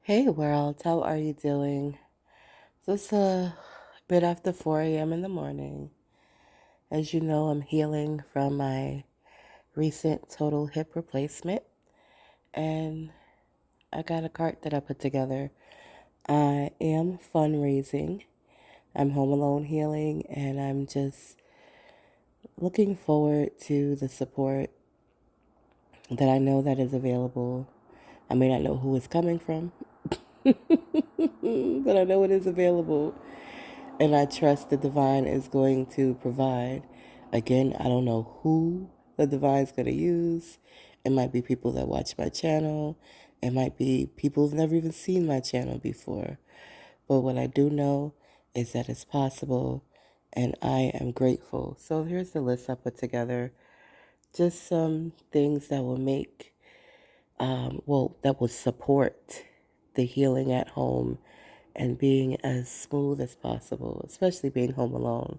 Hey world, how are you doing? So it's a bit after 4 a.m. in the morning. As you know, I'm healing from my recent total hip replacement, and I got a cart that I put together. I am fundraising. I'm home alone healing, and I'm just looking forward to the support that I know that is available. I may not know who it's coming from, but I know it is available. And I trust the divine is going to provide. Again, I don't know who the divine's going to use. It might be people that watch my channel. It might be people who've never even seen my channel before. But what I do know is that it's possible, and I am grateful. So here's the list I put together. Just some things that will make, that will support the healing at home and being as smooth as possible, especially being home alone.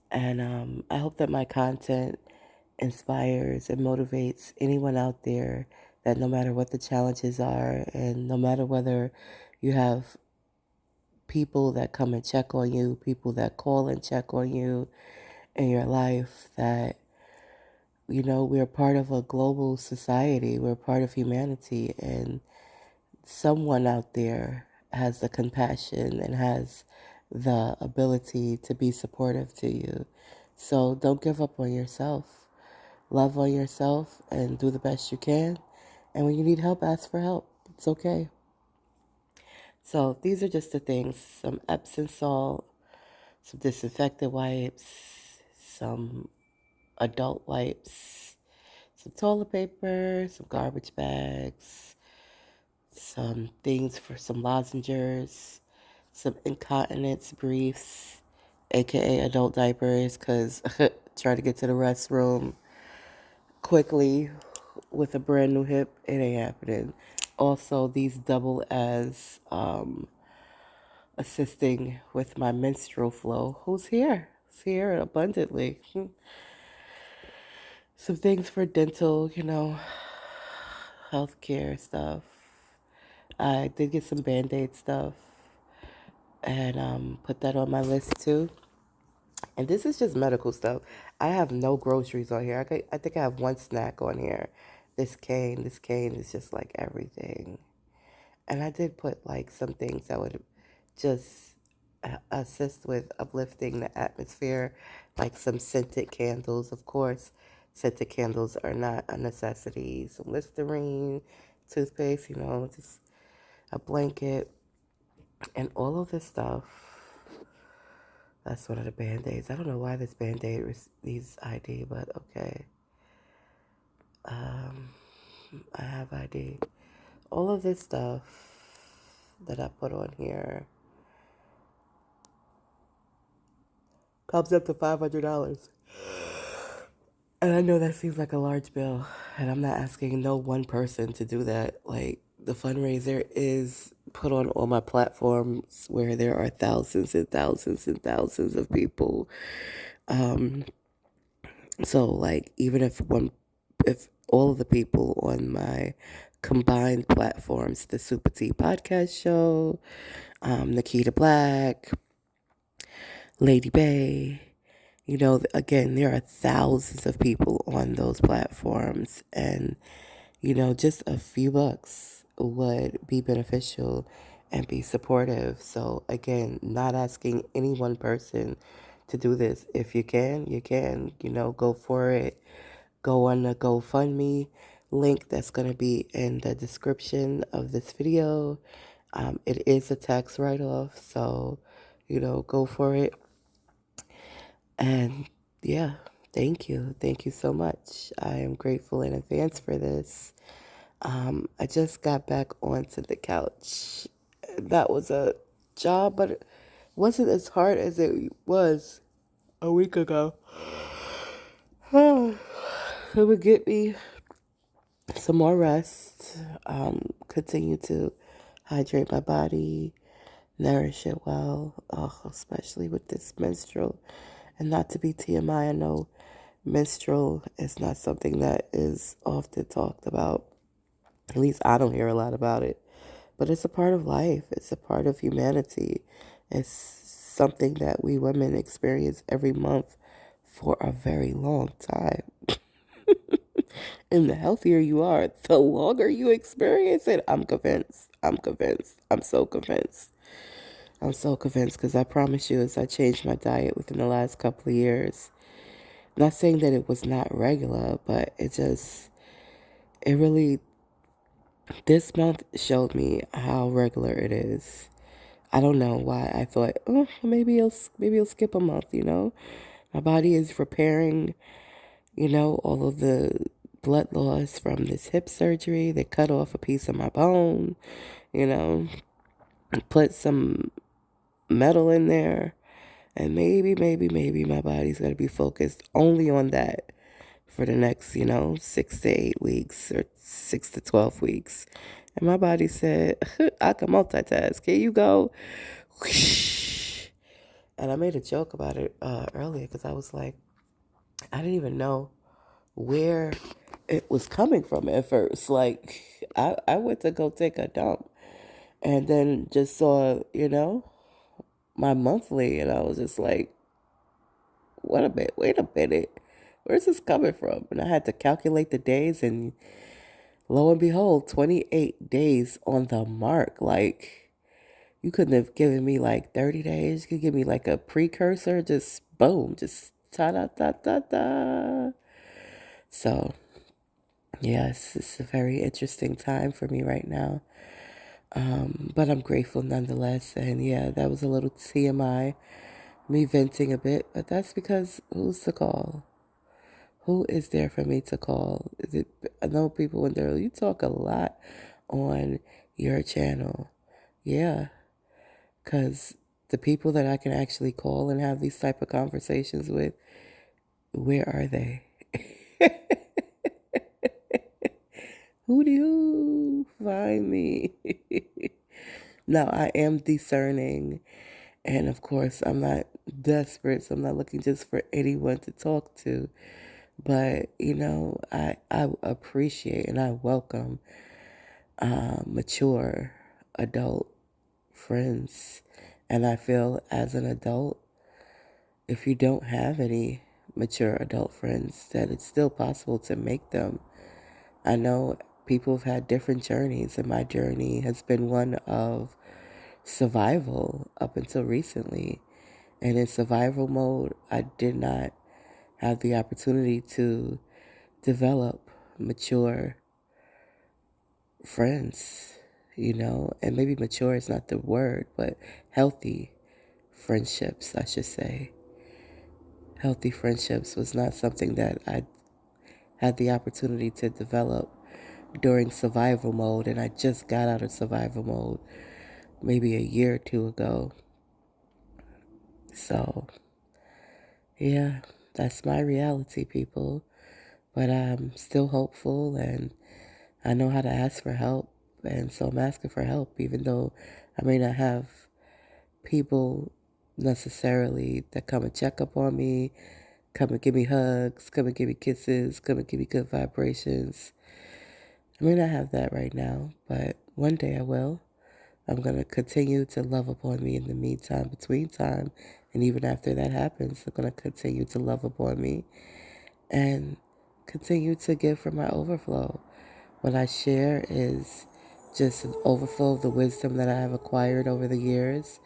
And I hope that my content inspires and motivates anyone out there that no matter what the challenges are, and no matter whether you have people that come and check on you, people that call and check on you in your life, that, we're part of a global society, we're part of humanity, and someone out there has the compassion and has the ability to be supportive to you. So don't give up on yourself. Love on yourself and do the best you can. And when you need help, ask for help. It's okay. So these are just the things: some Epsom salt, some disinfectant wipes, some adult wipes, some toilet paper, some garbage bags, some things for some lozenges, some incontinence briefs, aka adult diapers, because try to get to the restroom quickly with a brand new hip, it ain't happening. Also, these double as assisting with my menstrual flow. Who's here? Who's here abundantly? Some things for dental, healthcare stuff. I did get some Band-Aid stuff and put that on my list too. And this is just medical stuff. I have no groceries on here. I think I have one snack on here. This cane is just like everything. And I did put like some things that would just assist with uplifting the atmosphere, like some scented candles. Of course, scented candles are not a necessity. Some Listerine, toothpaste, just a blanket, and all of this stuff. That's one of the Band-Aids. I don't know why this Band-Aid needs ID, but okay. Um, I have ID. All of this stuff that I put on here comes up to $500. And I know that seems like a large bill, and I'm not asking no one person to do that. Like, the fundraiser is put on all my platforms where there are thousands and thousands and thousands of people. Um, so like, even if all of the people on my combined platforms, the Super T Podcast Show, Nikita Black, Lady Bay, again, there are thousands of people on those platforms, and, just a few bucks would be beneficial and be supportive. So, again, not asking any one person to do this. If you can, you can, go for it. Go on the GoFundMe link that's going to be in the description of this video. It is a tax write-off, so, go for it. And yeah, thank you. Thank you so much. I am grateful in advance for this. I just got back onto the couch. That was a job, but it wasn't as hard as it was a week ago. It would get me some more rest, continue to hydrate my body, nourish it well, especially with this menstrual. And not to be TMI, I know menstrual is not something that is often talked about. At least I don't hear a lot about it. But it's a part of life, it's a part of humanity. It's something that we women experience every month for a very long time. And the healthier you are, the longer you experience it. I'm convinced. I'm convinced. I'm so convinced. I'm so convinced because I promise you, as I changed my diet within the last couple of years, not saying that it was not regular, but it really, this month showed me how regular it is. I don't know why I thought, oh, maybe it'll skip a month, you know? My body is repairing, all of the blood loss from this hip surgery. They cut off a piece of my bone, you know, put some metal in there. And maybe my body's going to be focused only on that for the next, 6 to 8 weeks or 6 to 12 weeks. And my body said, I can multitask. Here you go. Whoosh. And I made a joke about it earlier because I was like, I didn't even know where it was coming from at first. Like, I went to go take a dump and then just saw, my monthly, and I was just like, wait a minute, where's this coming from? And I had to calculate the days, and lo and behold, 28 days on the mark. Like, you couldn't have given me like 30 days. You could give me like a precursor, just boom, just ta da da da da. So, yes, it's a very interesting time for me right now. But I'm grateful nonetheless. And yeah, that was a little TMI, me venting a bit, but that's because who's to call? Who is there for me to call? I know people wonder, you talk a lot on your channel. Yeah, because the people that I can actually call and have these type of conversations with, where are they? Who do you find me? Now, I am discerning, and of course, I'm not desperate, so I'm not looking just for anyone to talk to. But, I appreciate and I welcome mature adult friends. And I feel as an adult, if you don't have any mature adult friends, that it's still possible to make them. I know people have had different journeys, and my journey has been one of survival up until recently. And in survival mode, I did not have the opportunity to develop mature friends, and maybe mature is not the word, but healthy friendships, I should say. Healthy friendships was not something that I had the opportunity to develop during survival mode, and I just got out of survival mode maybe a year or two ago. So, yeah, that's my reality, people. But I'm still hopeful, and I know how to ask for help. And so I'm asking for help, even though I may not have people necessarily that come and check up on me, come and give me hugs, come and give me kisses, come and give me good vibrations. I may not have that right now, but one day I will. I'm going to continue to love upon me in the meantime, between time, and even after that happens, I'm going to continue to love upon me and continue to give from my overflow. What I share is just an overflow of the wisdom that I have acquired over the years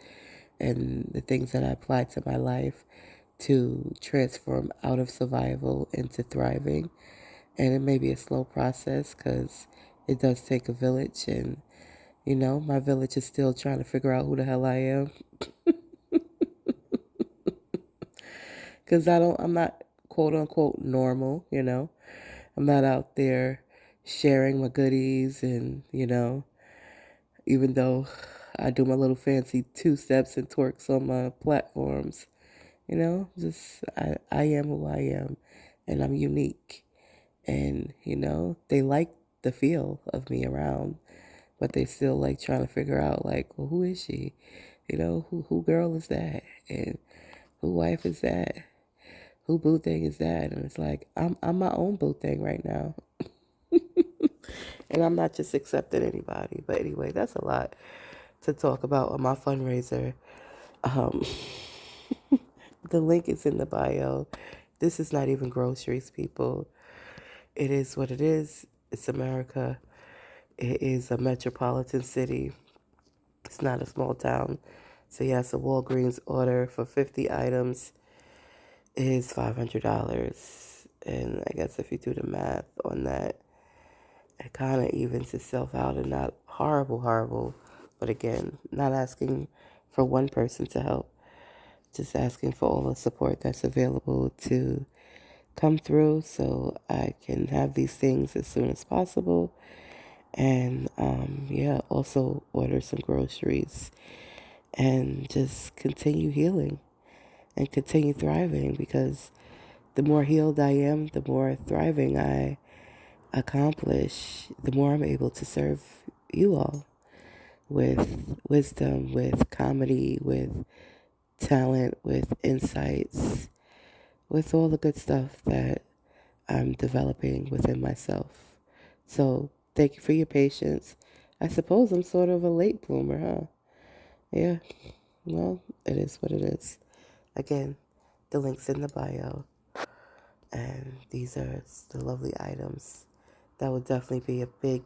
and the things that I apply to my life to transform out of survival into thriving. And it may be a slow process because it does take a village, and my village is still trying to figure out who the hell I am. Because I'm not quote unquote normal, I'm not out there sharing my goodies, and even though I do my little fancy two steps and twerks on my platforms, just I am who I am, and I'm unique. And, they like the feel of me around, but they still like trying to figure out, like, well, who is she? Who girl is that? And who wife is that? Who boo thing is that? And it's like, I'm my own boo thing right now. And I'm not just accepting anybody. But anyway, that's a lot to talk about on my fundraiser. Um, the link is in the bio. This is not even groceries, people. It is what it is. It's America. It is a metropolitan city. It's not a small town. So yes, a Walgreens order for 50 items is $500. And I guess if you do the math on that, it kind of evens itself out and not horrible. But again, not asking for one person to help, just asking for all the support that's available to come through so I can have these things as soon as possible. And yeah, also order some groceries and just continue healing and continue thriving, because the more healed I am, the more thriving I accomplish, the more I'm able to serve you all with wisdom, with comedy, with talent, with insights, with all the good stuff that I'm developing within myself. So thank you for your patience. I suppose I'm sort of a late bloomer, huh? Yeah, well, it is what it is. Again, the link's in the bio, and these are the lovely items. That would definitely be a big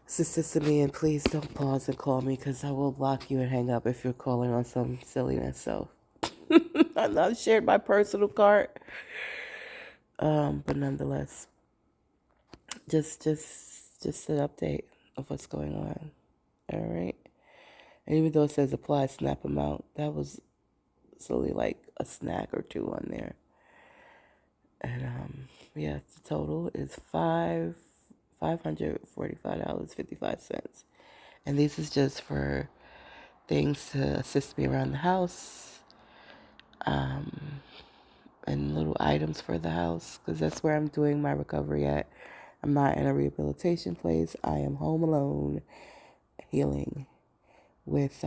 assistance to me. And please don't pause and call me, because I will block you and hang up if you're calling on some silliness. So I've not shared my personal card, but nonetheless, just an update of what's going on. All right. And even though it says apply snap amount, that was solely like a snack or two on there. And yeah, the total is $545.55. And this is just for things to assist me around the house, and little items for the house, because that's where I'm doing my recovery at. I'm not in a rehabilitation place. I am home alone, healing with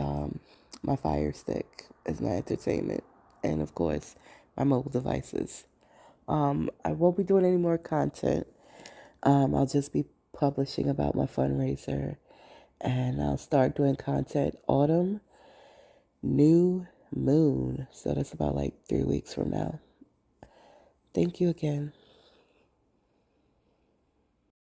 my Fire Stick as my entertainment, and of course my mobile devices. I won't be doing any more content. I'll just be publishing about my fundraiser, and I'll start doing content autumn, new moon. So that's about like 3 weeks from now. Thank you again.